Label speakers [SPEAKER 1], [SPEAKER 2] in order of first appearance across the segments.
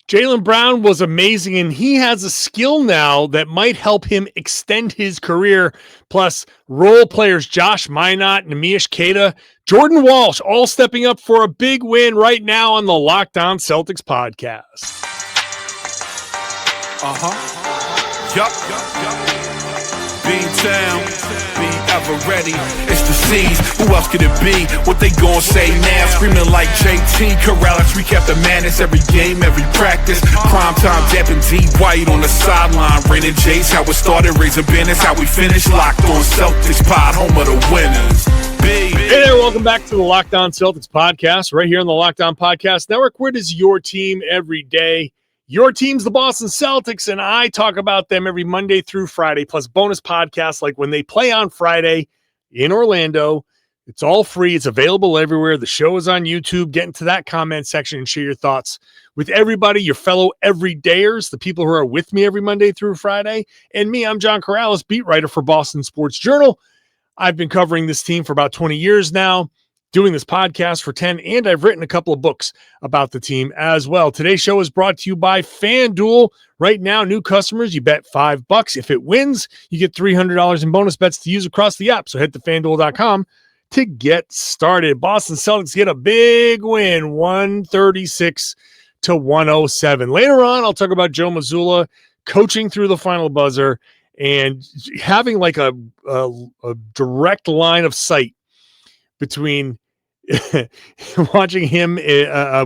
[SPEAKER 1] Jaylen Brown was amazing, and he has a skill now that might help him extend his career. Plus, role players Josh Minott, Neemias Queta, Jordan Walsh, all stepping up for a big win right now on the Locked On Celtics podcast.
[SPEAKER 2] B-Town, be ever ready. It's the C's. Who else could it be? What they gon' say now? Screaming like JT. Karalis, recap the madness every game, every practice. Prime time, Depp and D White on the sideline. Raining Jays, how it started, raising business, how we finished. Locked On Celtics pod, home of the winners.
[SPEAKER 1] Hey there, welcome back to the Locked On Celtics podcast, right here on the Locked On Podcast Network, where it is your team every day. Your team's the Boston Celtics, and I talk about them every Monday through Friday, plus bonus podcasts like when they play on Friday in Orlando. It's all free. It's available everywhere. The show is on YouTube. Get into that comment section and share your thoughts with everybody, your fellow everydayers, the people who are with me every Monday through Friday. And me, I'm John Karalis, beat writer for Boston Sports Journal. I've been covering this team for about 20 years now, doing this podcast for 10, and I've written a couple of books about the team as well. Today's show is brought to you by FanDuel. Right now, new customers, you bet $5. If it wins, you get $300 in bonus bets to use across the app. So head to FanDuel.com to get started. Boston Celtics get a big win, 136-107. Later on, I'll talk about Joe Mazzulla coaching through the final buzzer and having like a direct line of sight between watching him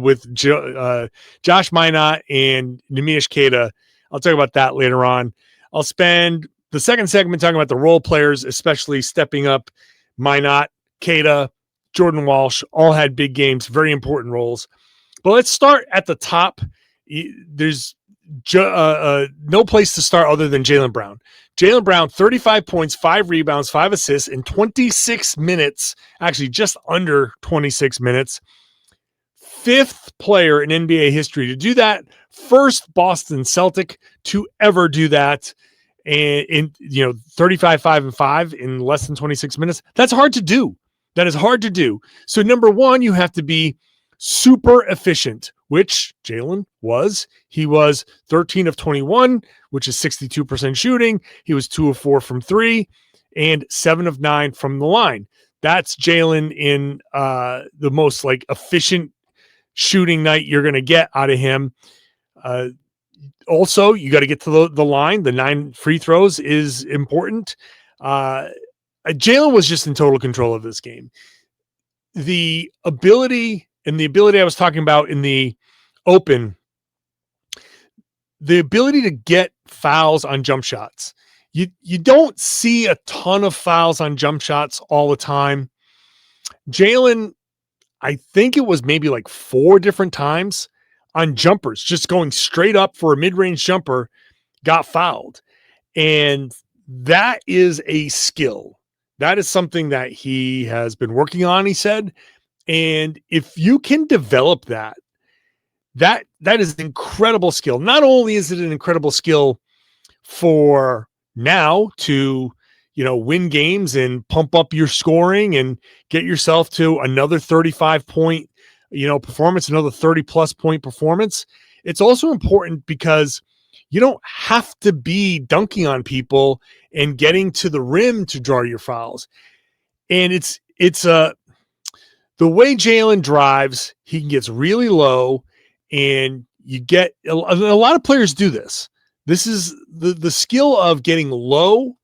[SPEAKER 1] with Josh Minott and Neemias Queta. I'll talk about that later on. I'll spend the second segment talking about the role players, especially stepping up. Minott, Queta, Jordan Walsh all had big games, very important roles. But let's start at the top. There's no place to start other than Jaylen Brown. Jaylen Brown, 35 points, 5 rebounds, 5 assists in 26 minutes, actually just under 26 minutes. 5th player in NBA history to do that. First Boston Celtic to ever do that. And in 35, 5, and 5 in less than 26 minutes. That's hard to do. That is hard to do. So number one, you have to be super efficient, which Jaylen was. He was 13 of 21, which is 62% shooting. He was 2 of 4 from 3 and 7 of 9 from the line. That's Jaylen in the most efficient shooting night you're going to get out of him. Also, you got to get to the line. The 9 free throws is important. Jaylen was just in total control of this game. The ability I was talking about in the open, the ability to get fouls on jump shots. You don't see a ton of fouls on jump shots all the time. Jaylen, I think it was maybe 4 different times on jumpers, just going straight up for a mid-range jumper, got fouled. And that is a skill. That is something that he has been working on, he said. And if you can develop that is an incredible skill. Not only is it an incredible skill for now to, win games and pump up your scoring and get yourself to another 35-point, performance, another 30-plus point performance. It's also important because you don't have to be dunking on people and getting to the rim to draw your fouls. And it's the way Jaylen drives, he gets really low, and you get a lot of players do this. This is the skill of getting low,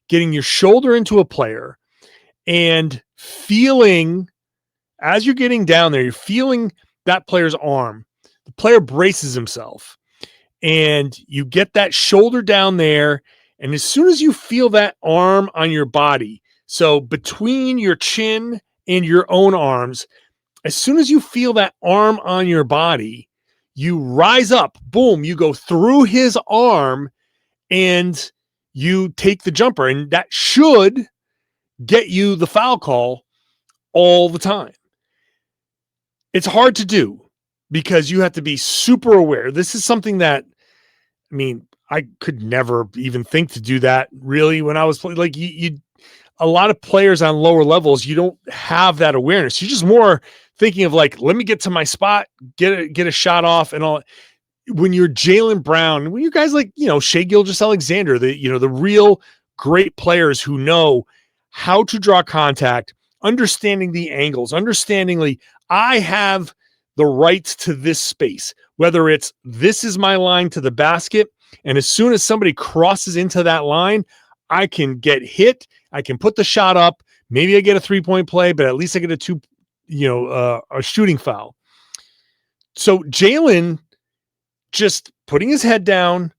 [SPEAKER 1] getting your shoulder into a player, and feeling as you're getting down there, you're feeling that player's arm. The player braces himself, and you get that shoulder down there. And as soon as you feel that arm on your body, so between your chin and your own arms, as soon as you feel that arm on your body, you rise up, boom, you go through his arm and you take the jumper. And that should get you the foul call all the time. It's hard to do because you have to be super aware. This is something that, I could never even think to do that really when I was playing. A lot of players on lower levels, you don't have that awareness. You're just more thinking of let me get to my spot, get a shot off and all. when you're Jaylen Brown, when you guys like, Shai Gilgeous-Alexander, the real great players who know how to draw contact, understanding the angles, understandingly, I have the rights to this space, whether it's this is my line to the basket. And as soon as somebody crosses into that line, I can get hit. I can put the shot up. Maybe I get a 3-point play, but at least I get a shooting foul. So Jaylen just putting his head down,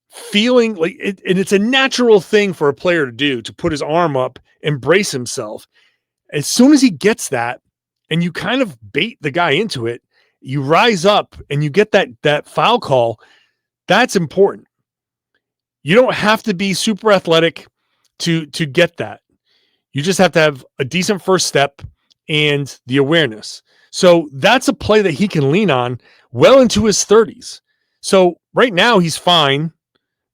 [SPEAKER 1] feeling like it, and it's a natural thing for a player to do, to put his arm up and brace himself. As soon as he gets that, and you kind of bait the guy into it, you rise up and you get that foul call. That's important. You don't have to be super athletic to get that. You just have to have a decent first step and the awareness. So that's a play that he can lean on well into his 30s. So right now he's fine,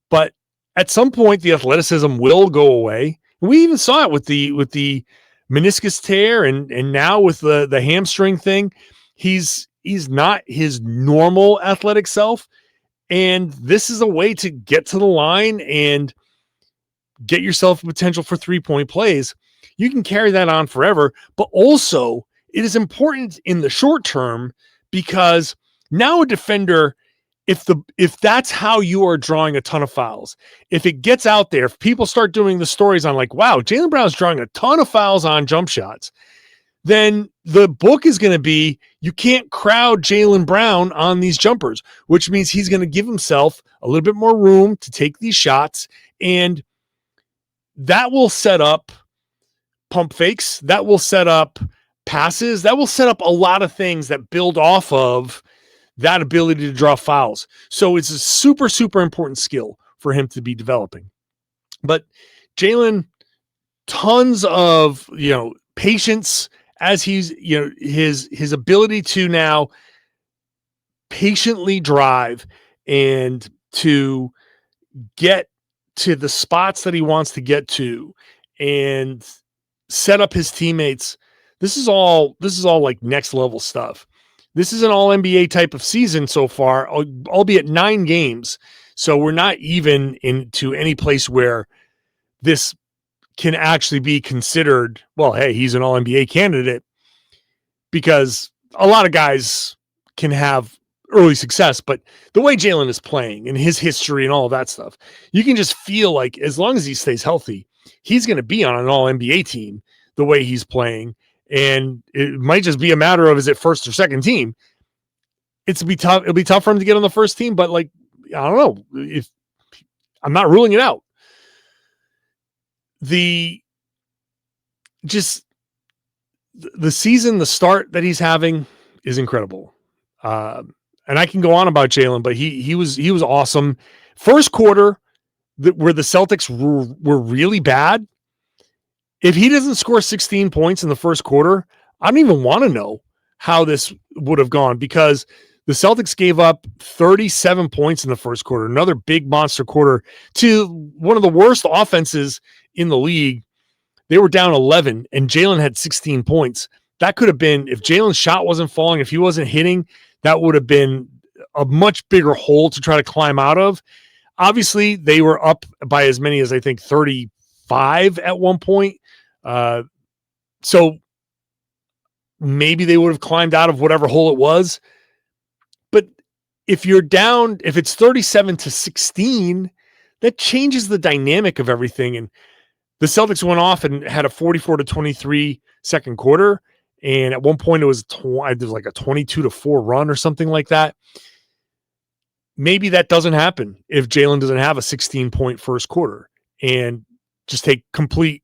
[SPEAKER 1] but at some point the athleticism will go away. We even saw it with the meniscus tear and now with the hamstring thing. He's not his normal athletic self. And this is a way to get to the line and get yourself potential for 3-point plays. You can carry that on forever, but also it is important in the short term, because now a defender, if that's how you are drawing a ton of fouls, if it gets out there, if people start doing the stories on like, wow, Jaylen Brown's drawing a ton of fouls on jump shots, then the book is going to be, you can't crowd Jaylen Brown on these jumpers, which means he's going to give himself a little bit more room to take these shots. And that will set up pump fakes. That will set up passes. That will set up a lot of things that build off of that ability to draw fouls. So it's a super, super important skill for him to be developing. But Jaylen, tons of, patience, as he's, his ability to now patiently drive and to get to the spots that he wants to get to and set up his teammates. This is all like next level stuff. This is an all NBA type of season so far, albeit 9 games. So we're not even into any place where this can actually be considered, well, hey, he's an all NBA candidate, because a lot of guys can have early success, but the way Jaylen is playing and his history and all of that stuff, you can just feel like as long as he stays healthy, he's going to be on an all NBA team the way he's playing. And it might just be a matter of, is it first or second team? It'll be tough for him to get on the first team, but like, I don't know, if I'm not ruling it out. The season, the start that he's having is incredible. And I can go on about Jaylen, but he was awesome. First quarter, where the Celtics were really bad. If he doesn't score 16 points in the first quarter, I don't even want to know how this would have gone, because the Celtics gave up 37 points in the first quarter, another big monster quarter to one of the worst offenses in the league. They were down 11 and Jaylen had 16 points. That could have been, if Jalen's shot wasn't falling, if he wasn't hitting, that would have been a much bigger hole to try to climb out of. Obviously, they were up by as many as, I think, 35 at one point. So maybe they would have climbed out of whatever hole it was. But if you're down, if it's 37-16, that changes the dynamic of everything. And the Celtics went off and had a 44-23 second quarter. And at one point it was like a 22-4 run or something like that. Maybe that doesn't happen if Jaylen doesn't have a 16-point first quarter and just take complete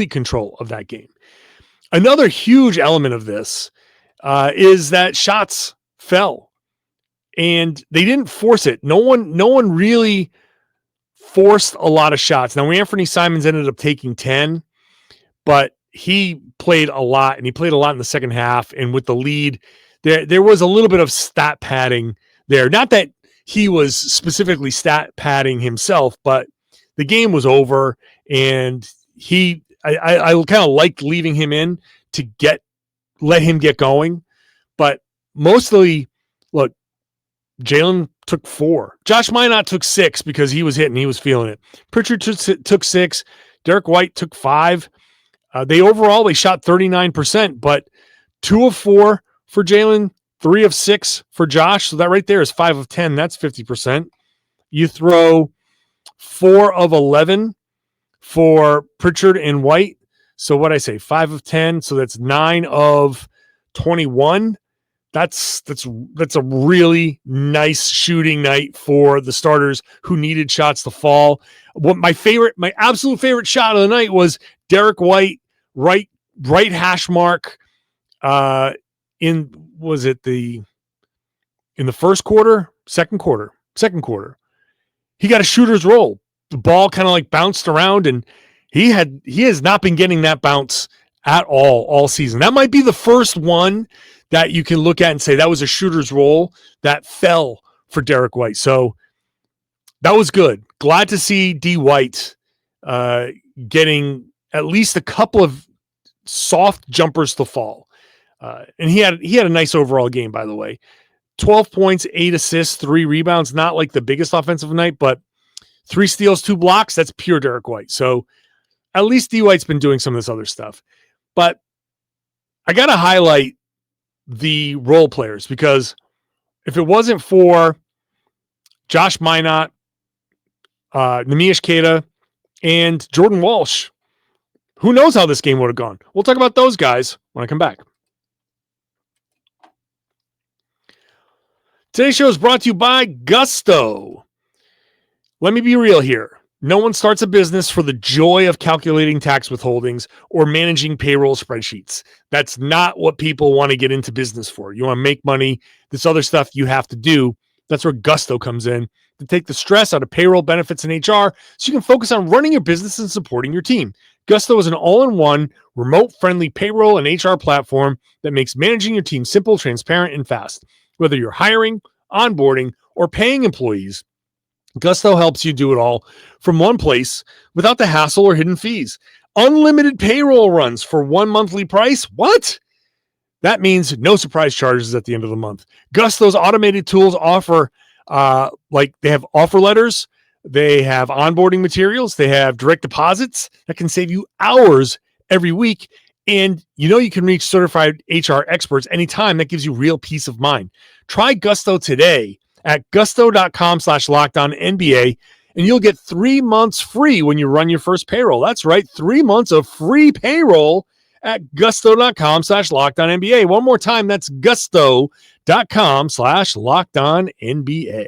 [SPEAKER 1] control of that game. Another huge element of this is that shots fell and they didn't force it. No one really forced a lot of shots. Now, Anthony Simons ended up taking 10, but he played a lot, and he played a lot in the second half. And with the lead, there was a little bit of stat padding there. Not that he was specifically stat padding himself, but the game was over, and I kind of liked leaving him in to let him get going. But mostly, look, Jalen took 4. Josh Minott took 6 because he was hitting. He was feeling it. Pritchard took 6. Derek White took 5. They shot 39%, but 2 of 4 for Jalen, 3 of 6 for Josh. So that right there is 5 of 10. That's 50%. You throw 4 of 11 for Pritchard and White. So what I say, 5 of 10. So that's 9 of 21. That's a really nice shooting night for the starters who needed shots to fall. What my absolute favorite shot of the night was Derek White, right hash mark. In the first quarter, second quarter. He got a shooter's roll. The ball kind of like bounced around, and he has not been getting that bounce at all season. That might be the first one that you can look at and say that was a shooter's roll that fell for Derek White. So that was good. Glad to see D. White getting at least a couple of soft jumpers to fall. And he had a nice overall game, by the way. 12 points, 8 assists, 3 rebounds. Not like the biggest offensive night, but 3 steals, 2 blocks. That's pure Derek White. So at least D. White's been doing some of this other stuff. But I got to highlight the role players, because if it wasn't for Josh Minott, Neemias Queta, and Jordan Walsh, who knows how this game would have gone. We'll talk about those guys when I come back. Today's show is brought to you by Gusto. Let me be real here. No one starts a business for the joy of calculating tax withholdings or managing payroll spreadsheets. That's not what people want to get into business for. You want to make money. This other stuff you have to do. That's where Gusto comes in, to take the stress out of payroll, benefits, and HR so you can focus on running your business and supporting your team. Gusto is an all-in-one, remote-friendly payroll and HR platform that makes managing your team simple, transparent, and fast. Whether you're hiring, onboarding, or paying employees, Gusto helps you do it all from one place without the hassle or hidden fees. Unlimited payroll runs for one monthly price. What? That means no surprise charges at the end of the month. Gusto's automated tools offer, they have offer letters, they have onboarding materials, they have direct deposits that can save you hours every week. And you can reach certified HR experts anytime. That gives you real peace of mind. Try Gusto today at gusto.com/LockedOnNBA, and you'll get 3 months free when you run your first payroll. That's right, 3 months of free payroll at gusto.com/LockedOnNBA. One more time, that's gusto.com/LockedOnNBA.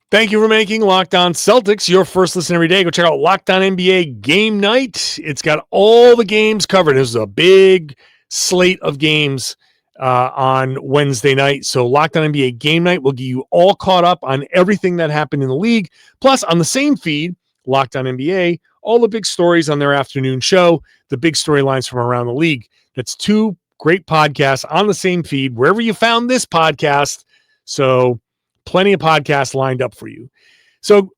[SPEAKER 1] Thank you for making Locked On Celtics your first listen every day. Go check out Locked On NBA Game Night. It's got all the games covered. There's a big slate of games on Wednesday night. So Locked On NBA Game Night will get you all caught up on everything that happened in the league. Plus, on the same feed, Locked On NBA, all the big stories on their afternoon show, the big storylines from around the league. That's 2 great podcasts on the same feed, wherever you found this podcast. So plenty of podcasts lined up for you. So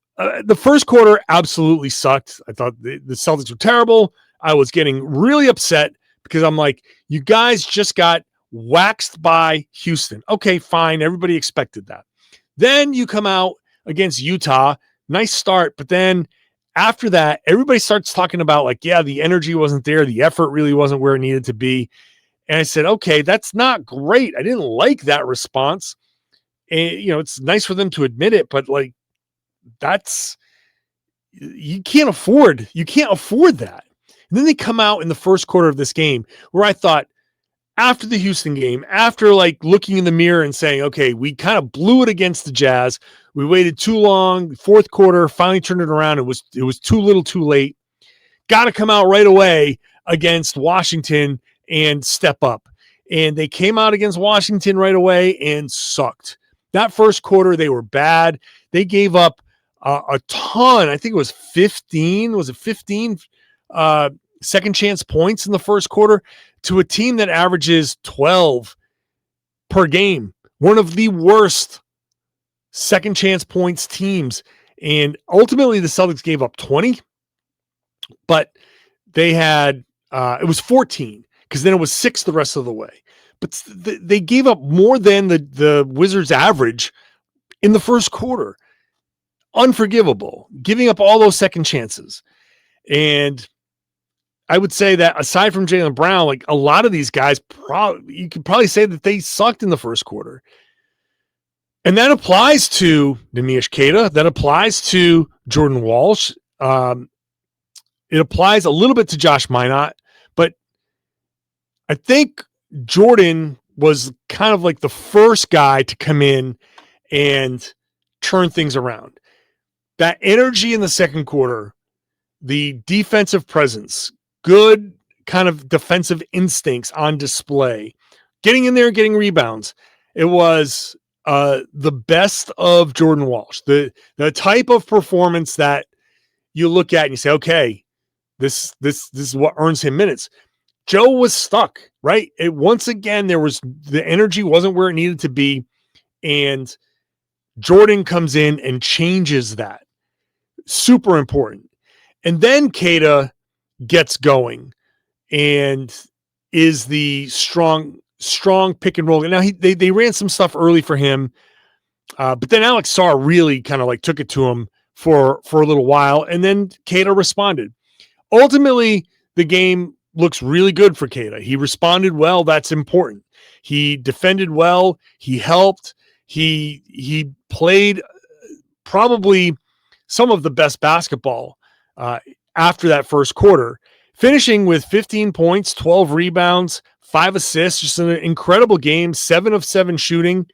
[SPEAKER 1] the first quarter absolutely sucked. I thought the Celtics were terrible. I was getting really upset because I'm like, you guys just got waxed by Houston. Okay, fine. Everybody expected that. Then you come out against Utah. Nice start. But then after that, everybody starts talking about the energy wasn't there. The effort really wasn't where it needed to be. And I said, okay, that's not great. I didn't like that response. And, it's nice for them to admit it, but you can't afford that. And then they come out in the first quarter of this game where I thought, after the Houston game, after looking in the mirror and saying, okay, we kind of blew it against the Jazz. We waited too long. Fourth quarter, finally turned it around. It was too little too late. Got to come out right away against Washington and step up. And they came out against Washington right away and sucked. That first quarter, they were bad. They gave up a ton. I think it was 15. Was it 15 second chance points in the first quarter to a team that averages 12 per game? One of the worst second chance points teams. And ultimately, the Celtics gave up 20. But they had, it was 14, because then it was 6 the rest of the way. but they gave up more than the Wizards average in the first quarter. Unforgivable, giving up all those second chances. And I would say that aside from Jaylen Brown, like a lot of these guys, you could probably say that they sucked in the first quarter. And that applies to Neemias Queta. That applies to Jordan Walsh. It applies a little bit to Josh Minott. But I think Jordan was kind of like the first guy to come in and turn things around. That energy in the second quarter, the defensive presence, good kind of defensive instincts on display, getting in there, getting rebounds. It was the best of Jordan Walsh, the type of performance that you look at and you say, okay, this is what earns him minutes. Joe was stuck, right? Once again, the energy wasn't where it needed to be, and Jordan comes in and changes that. Super important. And then Queta gets going and is the strong pick and roll. Now they ran some stuff early for him, but then Alex Sarr really kind of like took it to him for a little while, and then Queta responded. Ultimately, the game looks really good for Queta. He responded well. That's important. He defended well. He helped. He played probably some of the best basketball after that first quarter, finishing with 15 points, 12 rebounds, 5 assists, just an incredible game, 7 of 7 shooting.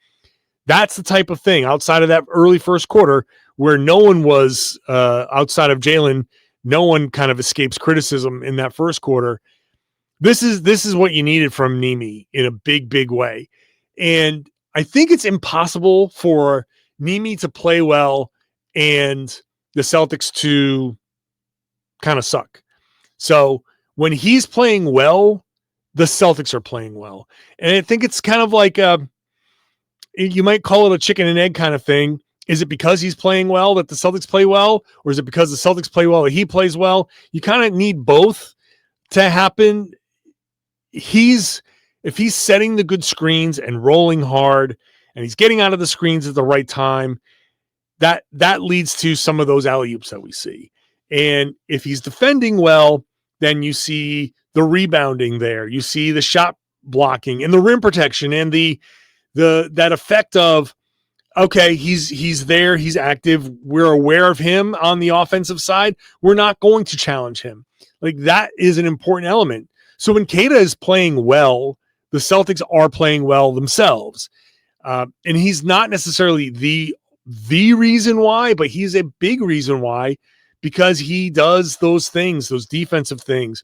[SPEAKER 1] That's the type of thing outside of that early first quarter where no one was outside of Jalen. No one kind of escapes criticism in that first quarter. This is what you needed from Nemi in a big, big way. And I think it's impossible for Nemi to play well and the Celtics to kind of suck. So when he's playing well, the Celtics are playing well. And I think it's kind of like you might call it a chicken and egg kind of thing. Is it because he's playing well that the Celtics play well? Or is it because the Celtics play well that he plays well? You kind of need both to happen. If he's setting the good screens and rolling hard and he's getting out of the screens at the right time, that leads to some of those alley-oops that we see. And if he's defending well, then you see the rebounding there. You see the shot blocking and the rim protection and that effect of, okay, he's there, he's active. We're aware of him on the offensive side. We're not going to challenge him. Like, that is an important element. So when Queta is playing well, the Celtics are playing well themselves. And he's not necessarily the reason why, but he's a big reason why, because he does those things, those defensive things,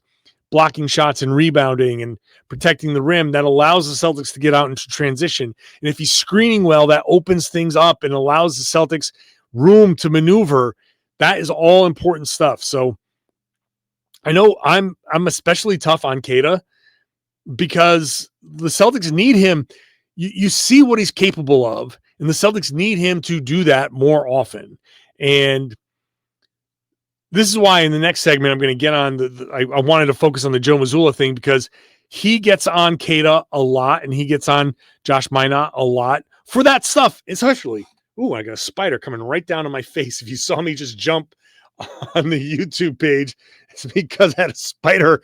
[SPEAKER 1] blocking shots and rebounding and protecting the rim that allows the Celtics to get out into transition. And if he's screening well, that opens things up and allows the Celtics room to maneuver. That is all important stuff. So I know I'm especially tough on Queta because the Celtics need him. You see what he's capable of, and the Celtics need him to do that more often. And this is why in the next segment, I'm going to get on I wanted to focus on the Joe Mazzulla thing because he gets on Queta a lot and he gets on Josh Minott a lot for that stuff, especially. Ooh, I got a spider coming right down on my face. If you saw me just jump on the YouTube page, it's because I had a spider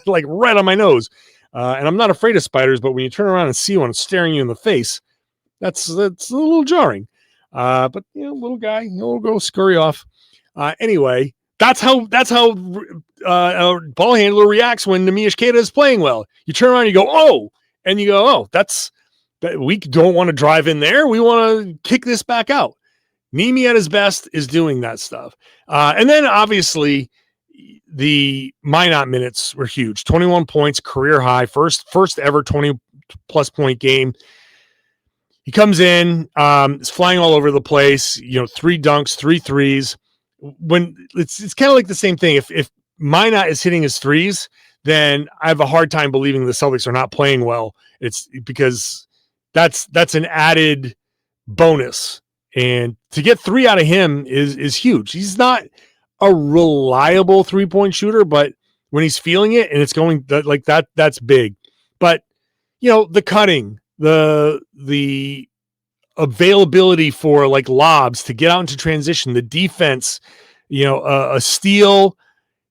[SPEAKER 1] like right on my nose. And I'm not afraid of spiders, but when you turn around and see one staring you in the face, that's a little jarring. But little guy, he'll go scurry off. Anyway, that's how a ball handler reacts when Neemias Queta is playing well. You turn around, and you go, oh, and you go, oh, we don't want to drive in there. We want to kick this back out. Nemi at his best is doing that stuff. And then obviously the Minott minutes were huge. 21 points, career high, first ever 20-plus point game. He comes in, is flying all over the place, 3 dunks, 3 threes. When it's kind of like the same thing. If Minott is hitting his threes, then I have a hard time believing the Celtics are not playing well. It's because that's an added bonus. And to get 3 out of him is huge. He's not a reliable 3-point shooter, but when he's feeling it and it's going like that, that's big. But the cutting, the availability for like lobs to get out into transition, the defense, a steal,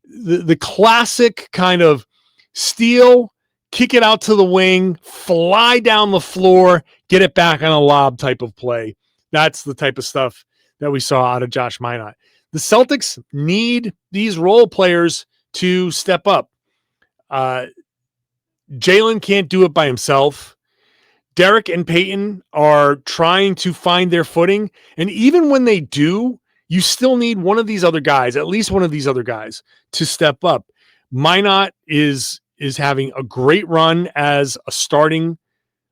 [SPEAKER 1] the classic kind of steal, kick it out to the wing, fly down the floor, get it back on a lob type of play. That's the type of stuff that we saw out of Josh Minott. The Celtics need these role players to step up. Jalen can't do it by himself. Derek and Peyton are trying to find their footing. And even when they do, you still need one of these other guys, at least one of these other guys, to step up. Minott is having a great run as a starting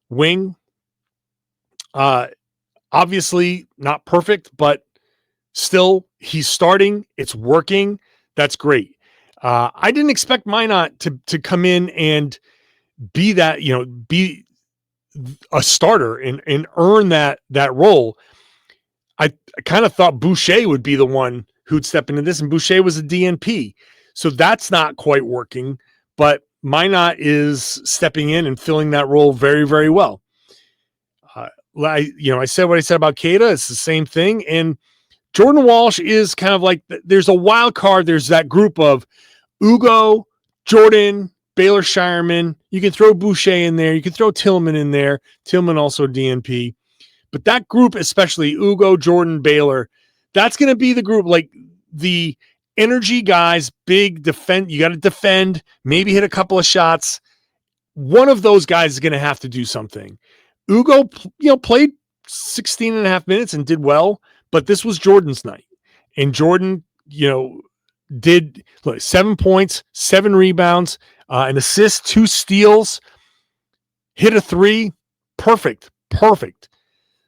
[SPEAKER 1] wing. Obviously not perfect, but still he's starting. It's working. That's great. I didn't expect Minott to come in and be that, be a starter and earn that role. I kind of thought Boucher would be the one who'd step into this, and Boucher was a DNP. So that's not quite working, but Minott is stepping in and filling that role very, very well. I said what I said about Queta. It's the same thing. And Jordan Walsh is kind of like, there's a wild card. There's that group of Ugo, Jordan, Baylor Shireman. You can throw Boucher in there. You can throw Tillman in there. Tillman also DNP. But that group, especially Ugo, Jordan, Baylor, that's going to be the group, like the energy guys, big defend. You got to defend, maybe hit a couple of shots. One of those guys is going to have to do something. Ugo, played 16 and a half minutes and did well, but this was Jordan's night. And Jordan, did 7 points, 7 rebounds, an assist, 2 steals, hit a 3. Perfect.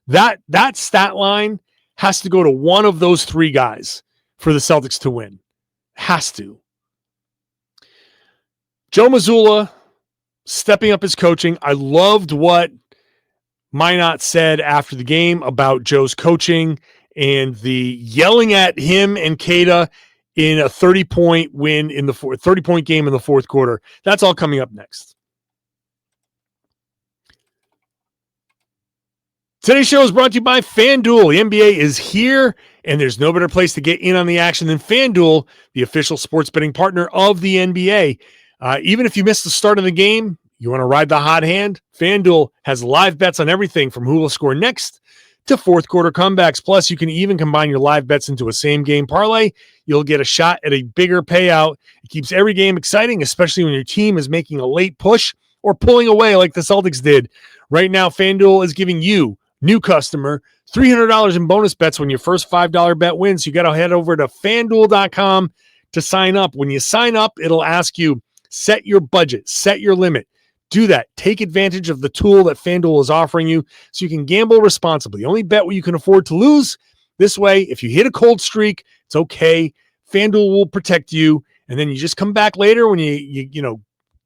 [SPEAKER 1] That stat line has to go to one of those 3 guys for the Celtics to win. Has to. Joe Mazzulla stepping up his coaching. I loved what Minott said after the game about Joe's coaching and the yelling at him and Queta in a 30-point win in the 30-point game in the fourth quarter. That's all coming up next. Today's show is brought to you by FanDuel. The NBA is here, and there's no better place to get in on the action than FanDuel, the official sports betting partner of the NBA. Even if you missed the start of the game, you want to ride the hot hand? FanDuel has live bets on everything from who will score next to fourth quarter comebacks. Plus, you can even combine your live bets into a same-game parlay. You'll get a shot at a bigger payout. It keeps every game exciting, especially when your team is making a late push or pulling away like the Celtics did. Right now, FanDuel is giving you, new customer, $300 in bonus bets when your first $5 bet wins. You got to head over to FanDuel.com to sign up. When you sign up, it'll ask you, set your budget, set your limit. Do that. Take advantage of the tool that FanDuel is offering you so you can gamble responsibly. Only bet what you can afford to lose. This way, if you hit a cold streak, it's okay. FanDuel will protect you, and then you just come back later when you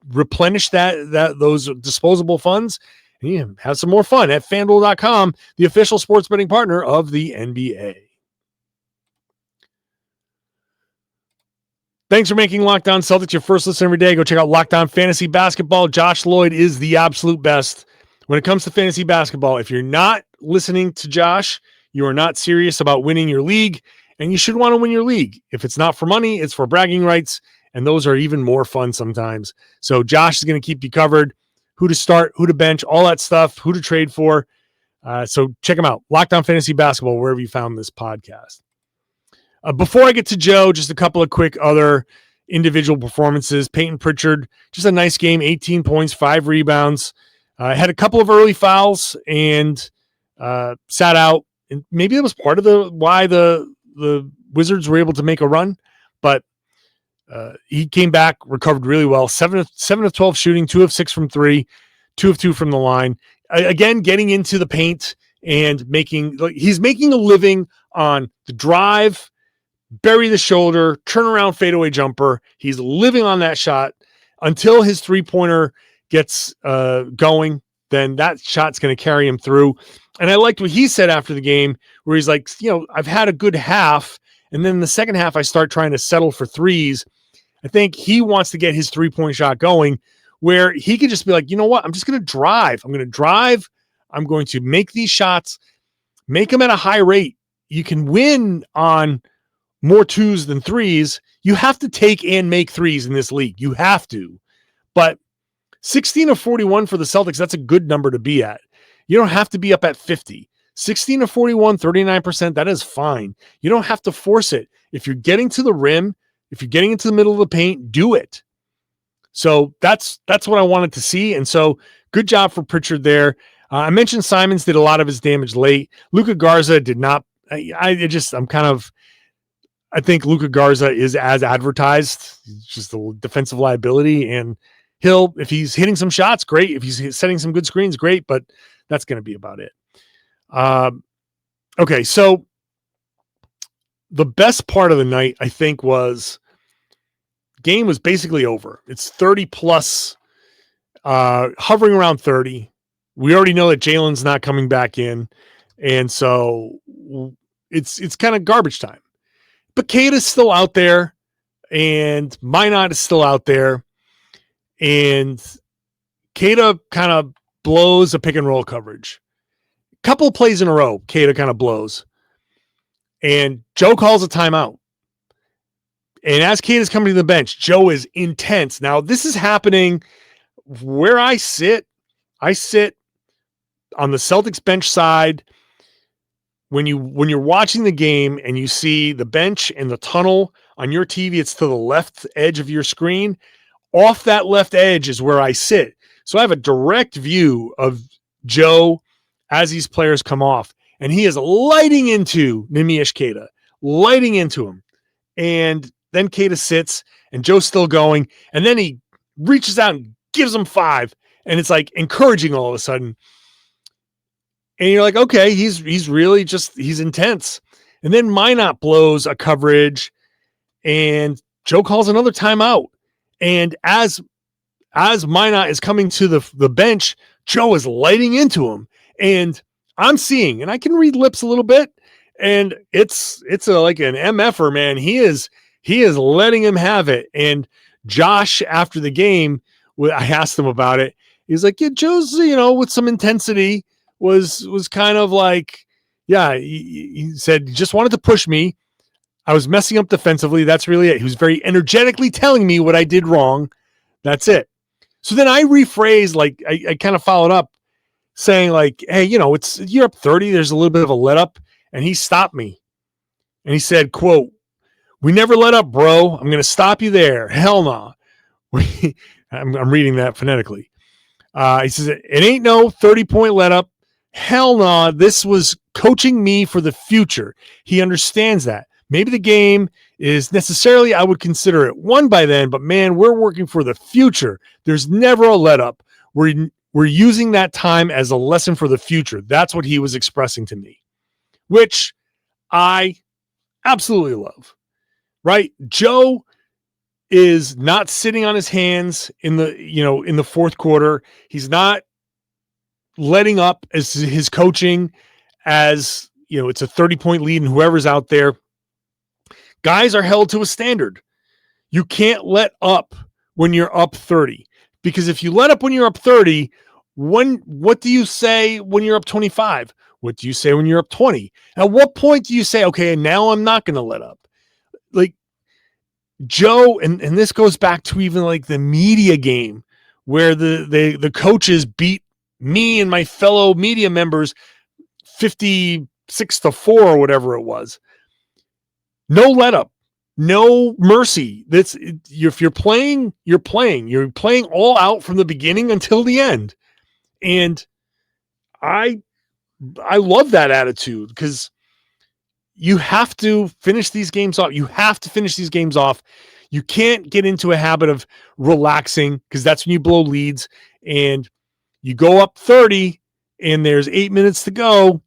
[SPEAKER 1] replenish those disposable funds, and you have some more fun at FanDuel.com, the official sports betting partner of the NBA. Thanks for making Locked On Celtics your first listen every day. Go check out Locked On Fantasy Basketball. Josh Lloyd is the absolute best when it comes to fantasy basketball. If you're not listening to Josh, you are not serious about winning your league, and you should want to win your league. If it's not for money, it's for bragging rights, and those are even more fun sometimes. So Josh is going to keep you covered. Who to start, who to bench, all that stuff, who to trade for. So check him out. Locked On Fantasy Basketball, wherever you found this podcast. Before I get to Joe, just a couple of quick other individual performances. Peyton Pritchard, just a nice game, 18 points, 5 rebounds. Had a couple of early fouls and sat out. And maybe it was part of why the Wizards were able to make a run. But he came back, recovered really well. 7 of 12 shooting, 2 of 6 from 3, 2 of 2 from the line. Again, getting into the paint and he's making a living on the drive, bury the shoulder, turn around fadeaway jumper. He's living on that shot until his three-pointer gets going. Then that shot's going to carry him through. And I liked what he said after the game, where he's like, I've had a good half, and then in the second half I start trying to settle for threes. I think he wants to get his three-point shot going, where he could just be like, you know what? I'm just going to drive. I'm going to drive. I'm going to make these shots, make them at a high rate. You can win on more twos than threes. You have to take and make threes in this league. You have to. But 16 of 41 for the Celtics, that's a good number to be at. You don't have to be up at 50. 16 of 41, 39%, that is fine. You don't have to force it. If you're getting to the rim, if you're getting into the middle of the paint, do it. So that's what I wanted to see. And so good job for Pritchard there. I mentioned Simons did a lot of his damage late. Luka Garza did not. I think Luka Garza is as advertised. He's just a defensive liability, and if he's hitting some shots, great. If he's setting some good screens, great. But that's going to be about it. Okay, so the best part of the night, I think, was game was basically over. It's 30 plus, hovering around 30. We already know that Jalen's not coming back in, and so it's kind of garbage time. But Queta's still out there, and Minott is still out there, and Queta kind of blows a pick and roll coverage. Couple of plays in a row, Queta kind of blows, and Joe calls a timeout. And as Queta's coming to the bench, Joe is intense. Now, this is happening where I sit. I sit on the Celtics bench side. When you're watching the game and you see the bench and the tunnel on your TV, it's to the left edge of your screen. Off that left edge is where I sit. So I have a direct view of Joe as these players come off. And he is lighting into Neemias Queta, lighting into him. And then Queta sits and Joe's still going. And then he reaches out and gives him 5. And it's like encouraging all of a sudden. And you're like, okay, he's really just, he's intense. And then Minott blows a coverage and Joe calls another timeout. And as Minott is coming to the bench, Joe is lighting into him. And I'm seeing, and I can read lips a little bit, and it's like an MFer, man. He is letting him have it. And Josh, after the game, I asked him about it. He's like, yeah, Joe's, with some intensity was kind of like, yeah, he said, he just wanted to push me. I was messing up defensively. That's really it. He was very energetically telling me what I did wrong. That's it. So then I rephrased, like I kind of followed up saying like, hey, you're up 30. There's a little bit of a let up. And he stopped me. And he said, quote, "We never let up, bro. I'm going to stop you there. Hell no." I'm reading that phonetically. He says, it ain't no 30-point let up. Hell no. This was coaching me for the future. He understands that. Maybe the game is necessarily, I would consider it won by then, but man, we're working for the future. There's never a let up. We're using that time as a lesson for the future. That's what he was expressing to me, which I absolutely love, right? Joe is not sitting on his hands in the fourth quarter. He's not letting up as his coaching as, it's a 30-point lead and whoever's out there. Guys are held to a standard. You can't let up when you're up 30, because if you let up when you're up 30, what do you say when you're up 25? What do you say when you're up 20? At what point do you say, okay, now I'm not going to let up? Like Joe, and this goes back to even like the media game where the coaches beat me and my fellow media members 56-4 or whatever it was. No let up, no mercy. If you're playing, you're playing. You're playing all out from the beginning until the end. And I love that attitude, because you have to finish these games off. You have to finish these games off. You can't get into a habit of relaxing, because that's when you blow leads and you go up 30 and there's 8 minutes to go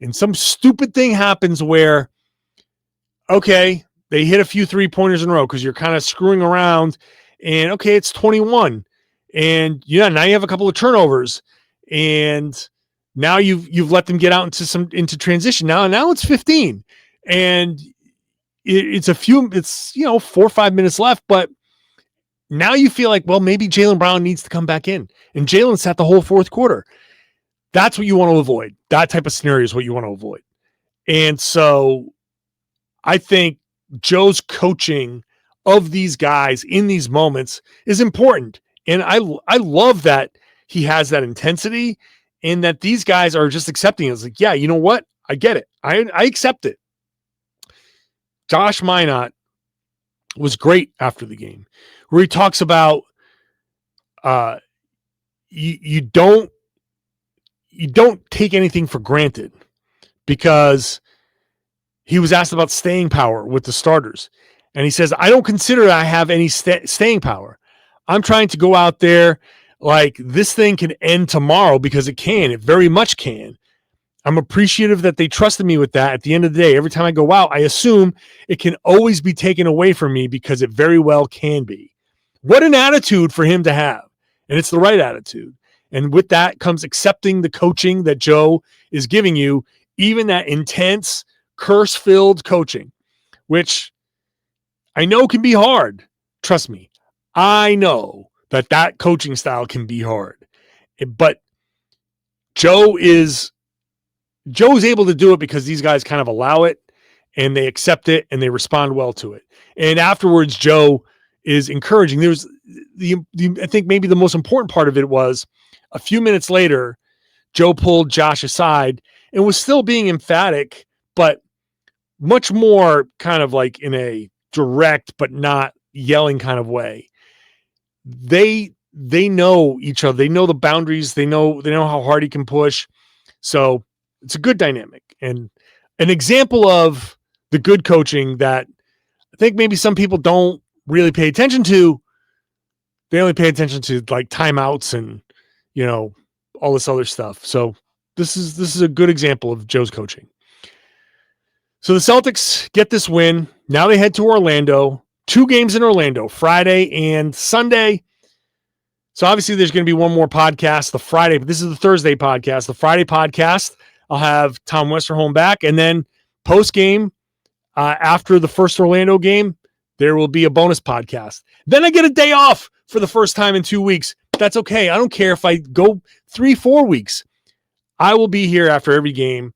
[SPEAKER 1] and some stupid thing happens where, okay, they hit a few 3-pointers in a row because you're kind of screwing around, and okay, it's 21. And now you have a couple of turnovers, and now you've let them get out into transition. Now it's 15, and it's 4 or 5 minutes left, but now you feel like, well, maybe Jaylen Brown needs to come back in. And Jalen sat the whole fourth quarter. That's what you want to avoid. That type of scenario is what you want to avoid. And so I think Joe's coaching of these guys in these moments is important. And I love that he has that intensity and that these guys are just accepting it. It's like, yeah, you know what? I get it. I accept it. Josh Minott was great after the game, where he talks about you don't take anything for granted, because he was asked about staying power with the starters. And he says, I don't consider I have any staying power. I'm trying to go out there like this thing can end tomorrow, because it can. It very much can. I'm appreciative that they trusted me with that. At the end of the day, every time I go out, I assume it can always be taken away from me, because it very well can be. What an attitude for him to have. And it's the right attitude. And with that comes accepting the coaching that Joe is giving you, even that intense, curse-filled coaching, which I know can be hard. Trust me. I know that coaching style can be hard. But Joe is able to do it because these guys kind of allow it and they accept it and they respond well to it. And afterwards, Joe is encouraging. There's I think maybe the most important part of it was a few minutes later, Joe pulled Josh aside and was still being emphatic, but much more kind of like in a direct but not yelling kind of way. They know each other. They know the boundaries. They know how hard he can push. So it's a good dynamic and an example of the good coaching that I think maybe some people don't really pay attention to. They only pay attention to like timeouts and, all this other stuff. So this is a good example of Joe's coaching. So the Celtics get this win. Now they head to Orlando. 2 games in Orlando, Friday and Sunday. So obviously there's going to be one more podcast, the Friday, but this is the Thursday podcast. The Friday podcast, I'll have Tom Westerholm back. And then post-game, after the first Orlando game, there will be a bonus podcast. Then I get a day off for the first time in 2 weeks. That's okay. I don't care if I go 3-4 weeks. I will be here after every game.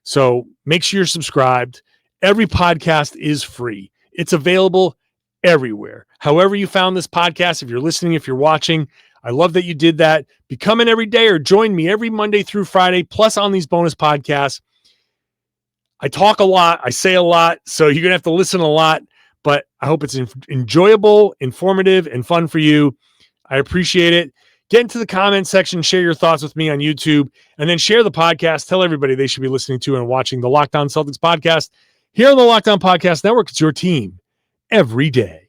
[SPEAKER 1] So make sure you're subscribed. Every podcast is free. It's available everywhere. However you found this podcast, if you're listening, if you're watching, I love that you did that. Become an everyday or join me every Monday through Friday, plus on these bonus podcasts. I talk a lot. I say a lot. So you're going to have to listen a lot, but I hope it's enjoyable, informative, and fun for you. I appreciate it. Get into the comment section, share your thoughts with me on YouTube, and then share the podcast. Tell everybody they should be listening to and watching the Locked On Celtics podcast here on the Locked On Podcast Network. It's your team every day.